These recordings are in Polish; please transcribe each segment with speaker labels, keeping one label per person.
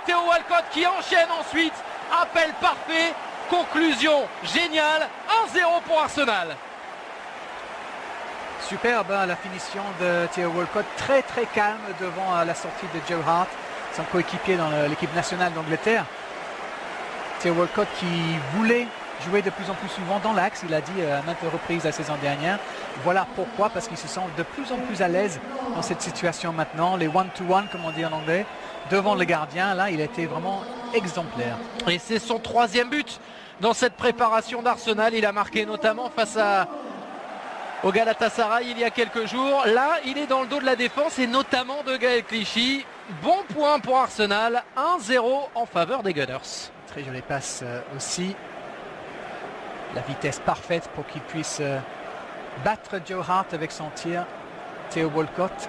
Speaker 1: avec Theo Walcott qui enchaîne ensuite. Appel parfait, conclusion géniale, 1-0 pour Arsenal.
Speaker 2: Superbe la finition de Theo Walcott, très très calme devant la sortie de Joe Hart, son coéquipier dans l'équipe nationale d'Angleterre. Theo Walcott qui voulait jouer de plus en plus souvent dans l'axe, il a dit à maintes reprises la saison dernière. Voilà pourquoi, parce qu'il se sent de plus en plus à l'aise dans cette situation maintenant. Les one-to-one, comme on dit en anglais, devant le gardien, là il a été vraiment exemplaire.
Speaker 1: Et c'est son 3e but dans cette préparation d'Arsenal. Il a marqué notamment face au Galatasaray il y a quelques jours. Là, il est dans le dos de la défense et notamment de Gaël Clichy. Bon point pour Arsenal, 1-0 en faveur des Gunners.
Speaker 2: Très jolie passe aussi. La vitesse parfaite pour qu'il puisse battre Joe Hart avec son tir. Theo Walcott.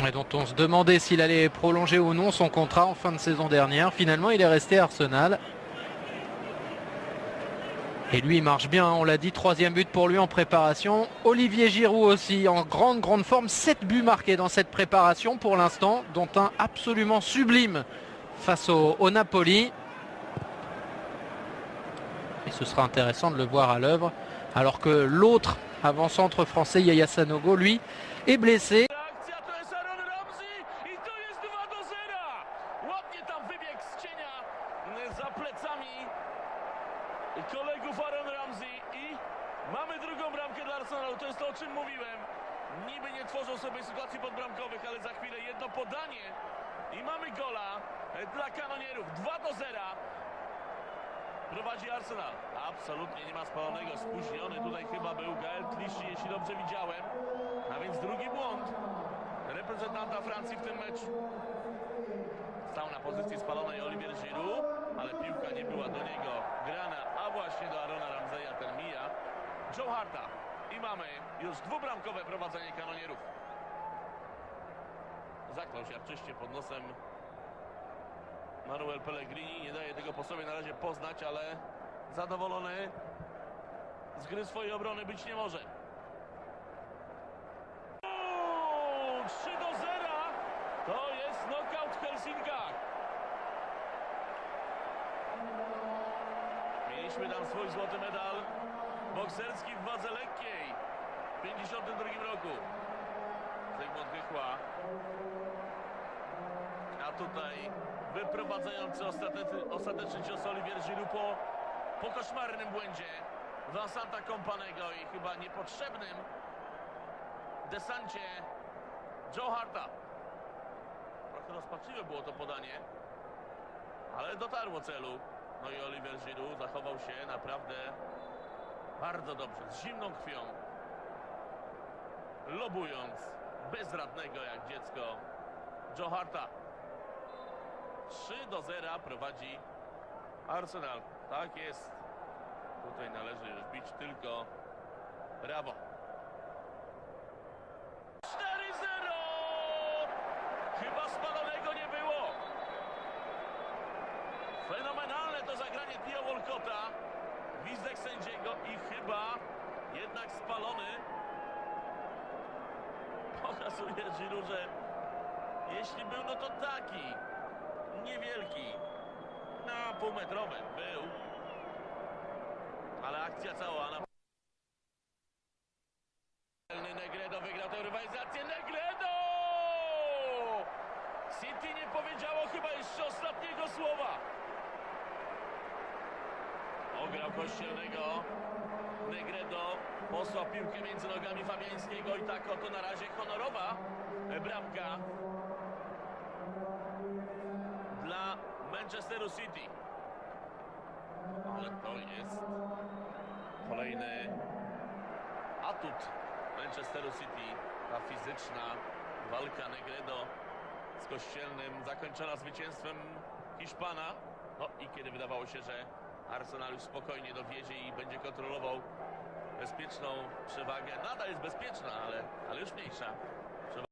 Speaker 1: Et dont on se demandait s'il allait prolonger ou non son contrat en fin de saison dernière. Finalement, il est resté à Arsenal. Et lui, il marche bien, on l'a dit, 3e but pour lui en préparation. Olivier Giroud aussi en grande forme. 7 buts marqués dans cette préparation pour l'instant, dont un absolument sublime face au Napoli. Et ce sera intéressant de le voir à l'œuvre. Alors que l'autre avant-centre français, Yaya Sanogo, lui, est blessé.
Speaker 3: Kolegów Aaron Ramsey i mamy drugą bramkę dla Arsenalu. To jest to, o czym mówiłem. Niby nie tworzą sobie sytuacji podbramkowych, ale za chwilę jedno podanie i mamy gola dla kanonierów. 2-0. Prowadzi Arsenal. Absolutnie nie ma spalonego. Spóźniony tutaj chyba był Gaël Clichy, jeśli dobrze widziałem. A więc drugi błąd reprezentanta Francji w tym meczu. Stał na pozycji spalonej Olivier Giroud, ale piłka nie była do niego grana, a właśnie do Aarona Ramseya, ten mija Joe Harta. I mamy już dwubramkowe prowadzenie kanonierów. Zaklął się arczyście pod nosem Manuel Pellegrini. Nie daje tego po sobie na razie poznać, ale zadowolony z gry swojej obrony być nie może. 3-0! To jest knockout w Helsinkach. Mieliśmy tam swój złoty medal bokserski w wadze lekkiej w 1952 roku. Zygmunt Hychła. A tutaj wyprowadzający ostateczny cios Olivier Giroud po koszmarnym błędzie Vincenta Kompanego i chyba niepotrzebnym desancie Joe Harta. Trochę rozpaczliwe było to podanie, ale dotarło celu. No i Olivier Giroud zachował się naprawdę bardzo dobrze, z zimną krwią, lobując bezradnego jak dziecko Joe Harta. 3-0 prowadzi Arsenal. Tak jest. Tutaj należy już bić tylko brawo. 4-0! Chyba spalonego nie było. Fenomenalne to zagranie Theo Walcotta. Gwizdek sędziego i chyba jednak spalony. Pokazuje Giroud, że jeśli był, no to taki niewielki, na półmetrowy był, ale akcja cała na... Negredo wygrał tę rywalizację. Negredo! City nie powiedziało chyba jeszcze ostatniego słowa. Ograł Kościelnego. Negredo posłał piłkę między nogami Fabiańskiego i tak oto na razie honorowa bramka dla Manchesteru City. Ale to jest kolejny atut Manchesteru City. Ta fizyczna walka Negredo z Kościelnym zakończona zwycięstwem Hiszpana. No i kiedy wydawało się, że Arsenal już spokojnie dowiezie i będzie kontrolował bezpieczną przewagę. Nadal jest bezpieczna, ale już mniejsza.